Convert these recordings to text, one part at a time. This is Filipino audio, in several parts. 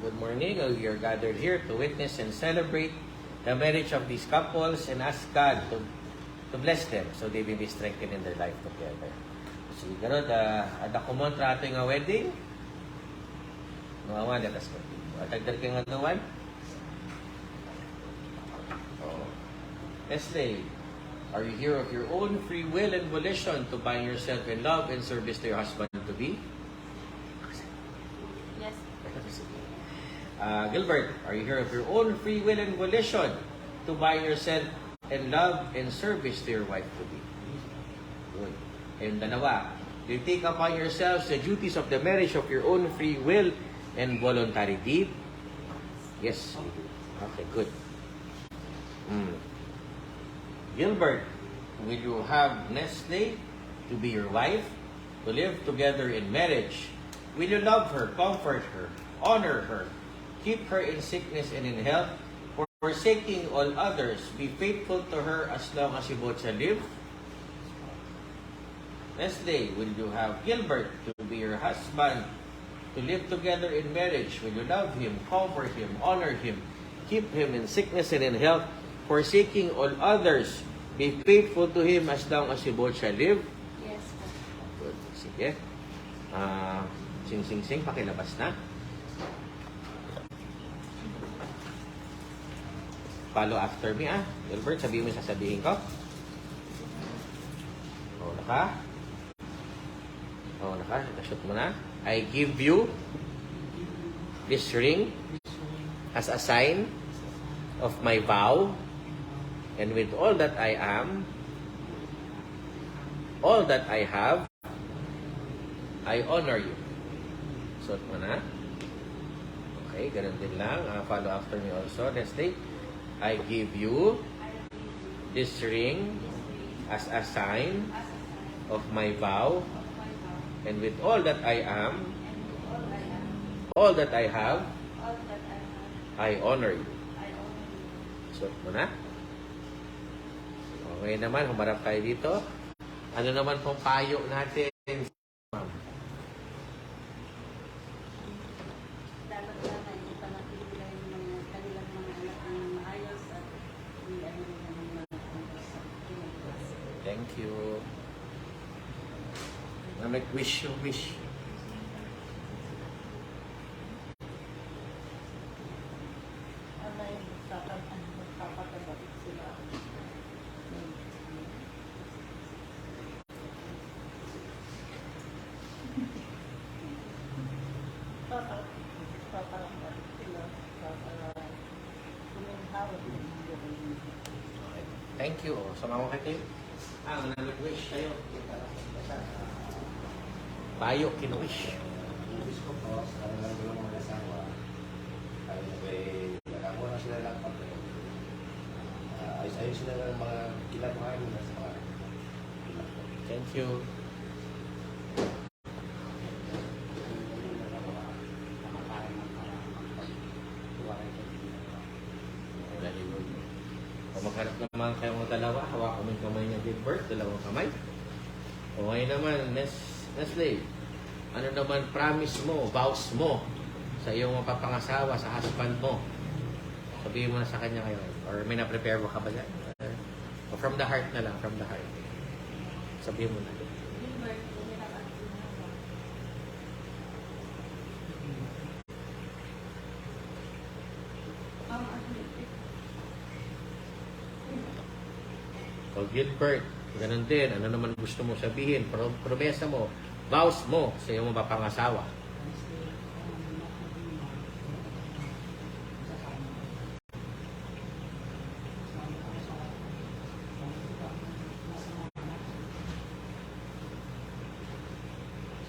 good morning. We are gathered here to witness and celebrate the marriage of these couples and ask God to bless them so they may be strengthened in their life together. So, gano'n, ada kumontra ato yung wedding. Nawawan, let us continue. At agdal kayo nga nawan. Leslie, are you here of your own free will and volition to bind yourself in love and service to your husband-to-be? Yes. Gilbert, are you here of your own free will and volition to bind yourself in love and service to your wife-to-be? Good. And dalawa, do you take upon yourselves the duties of the marriage of your own free will and voluntary deed? Yes, you do. Okay, good. Gilbert, will you have Nestle to be your wife, to live together in marriage? Will you love her, comfort her, honor her, keep her in sickness and in health, forsaking all others, be faithful to her as long as you both shall live? Nestle, will you have Gilbert to be your husband, to live together in marriage? Will you love him, comfort him, honor him, keep him in sickness and in health, forsaking all others, be faithful to him as long as you both shall live? Yes. Good. Sige. Sing, pakilabas na. Follow after me, Gilbert, sabihin mo yung sasabihin ko. Naka? Nashoot mo na. I give you this ring as a sign of my vow, and with all that I am, all that I have, I honor you. Suot mo na. Okay, ganun din lang. Follow after me also. Let's take. I give you this ring as a sign of my vow, and with all that I am, all that I have, I honor you. Suot mo na. Okay naman, humarap tayo dito. Ano naman pong payo natin? Dapat naman ipanatili lang yung mga kanilang mga anak ng maayos at hindi ano ng mga kinagpas. Thank you. Wish. Magpapatabak sila. Thank you. Sama mo kayo. Nag-wish tayo. Payo, kinu-wish. Wish ko po, sa kanilang dalawang mag-asawa, ay nakakuha na sila ng papel. Ayos-ayos sila ng mga kinabuhan nila sa mga Thank you. Kung magharap naman kayong dalawa, hawak mo yung kamay niya, Gilbert, dalawang kamay. O ngayon naman, Nestle, ano naman promise mo, vows mo sa iyong mapapangasawa, sa husband mo? Sabihin mo na sa kanya ngayon. Or may na-prepare mo ka ba dyan? O from the heart na lang, from the heart. Sabihin mo na. O Gilbert, ganun din. Ano naman gusto mo sabihin? Promesa mo, vows mo sa iyong mapapangasawa.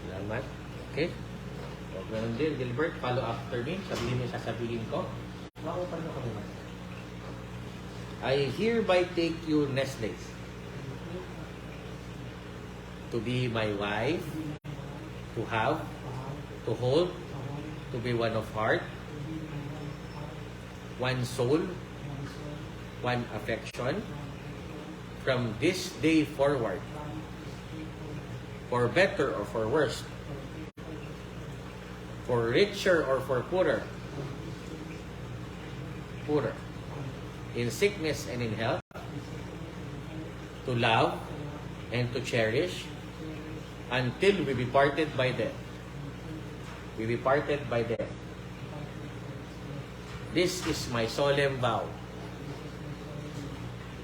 Salamat. Okay? O ganun din, Gilbert, follow after me. Sabihin mo yung sasabihin ko. Paano ko naman? I hereby take you, Nestle, to be my wife, to have, to hold, to be one of heart, one soul, one affection, from this day forward, for better or for worse, for richer or for poorer, poor, in sickness and in health, to love and to cherish until we be parted by death. We be parted by death. This is my solemn vow.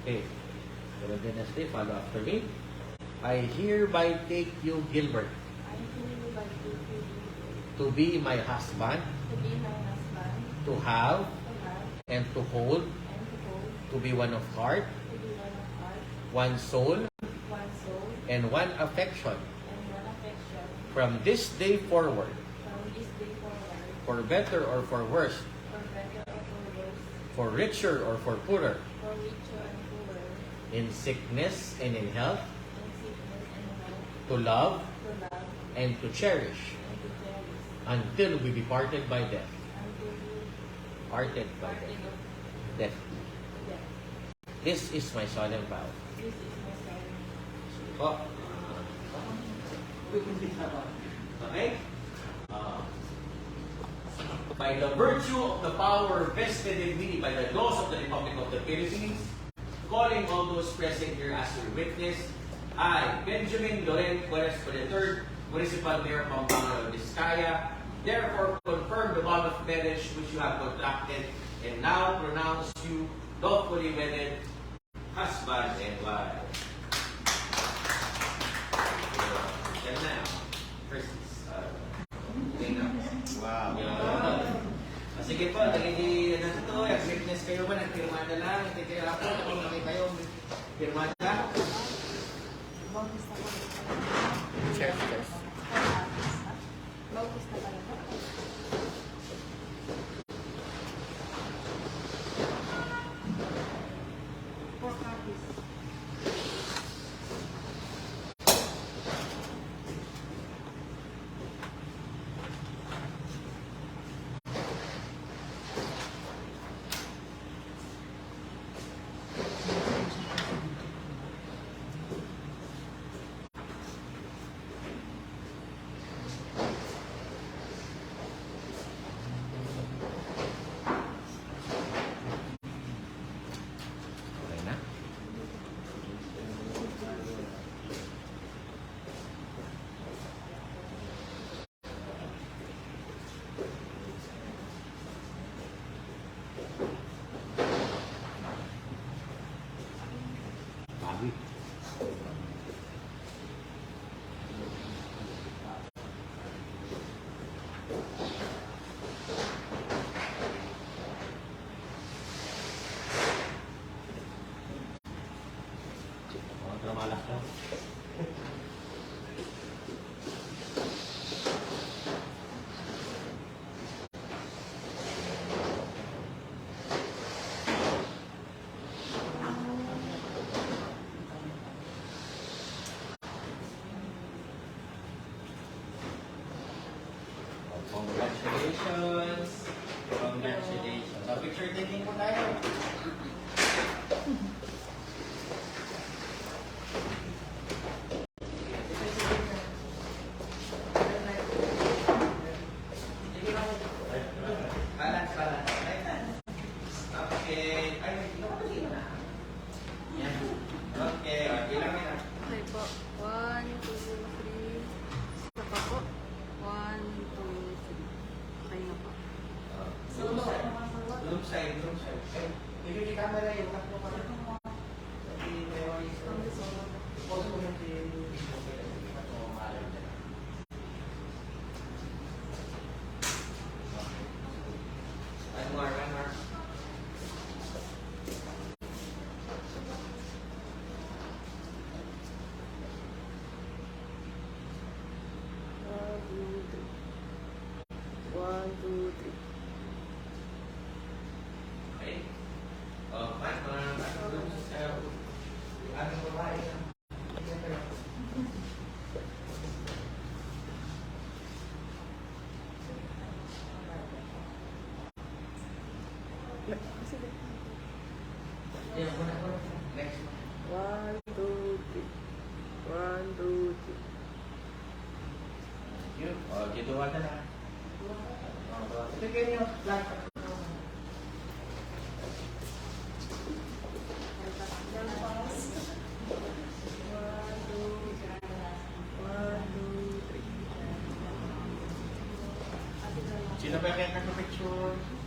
Okay. Pero dynasty, follow after me. I hereby take you, Gilbert, I hereby take you to be my husband, to be my husband, to have to have and to hold, and to hold, to be one of heart, to be one of heart, one soul, one soul, and one affection and one affection, from this day forward, from this day forward, for better or for worse, for better or for worse, for richer or for poorer, for richer and poorer, in sickness and in health, in sickness and health, to love to love and to cherish and to cherish, until we be parted by death. until you Parted by parted death. of Death. death. This is my solemn vow. This is my solemn Oh. Okay? By the virtue of the power vested in me by the laws of the Republic of the Philippines, calling all those present here as your witness, I, Benjamin Loren Perez III, Municipal Mayor of Pampanga, Vizcaya, therefore confirm the bond of marriage which you have contracted and now pronounce you lawfully wedded husband and wife. Yan na. First is, wow. Sige po, naging ano to, witness kayo ba? Nagpirma na lang. Hindi kayo ako, kung nakita kayo, pirma na. Bautista ko. Cheers, cheers. Bautista ka lang. Four copies. Okay na? Bawi. Mga malas na. Congratulations! Congratulations! So, picture taking po tayo. Balance, balance. Okay. Ay, nakapagin na. Yan. Okay, okay lang yan. Okay po. 1, 2, 3. Isa pa po. 1, 2, 3. Okay na po. Room side. Room side, room side. Hindi yung camera yung takbo ka. Hindi memories. Post mo yung one more, one more. Okay. Oh, fine. Mga room sa aming babae na. Yeah, una. Next. 1, 2, 3. 1, 2, 3. Yun. Oh, dito wala na. Ito kayo lang. Sabay kayo nagpa-picture.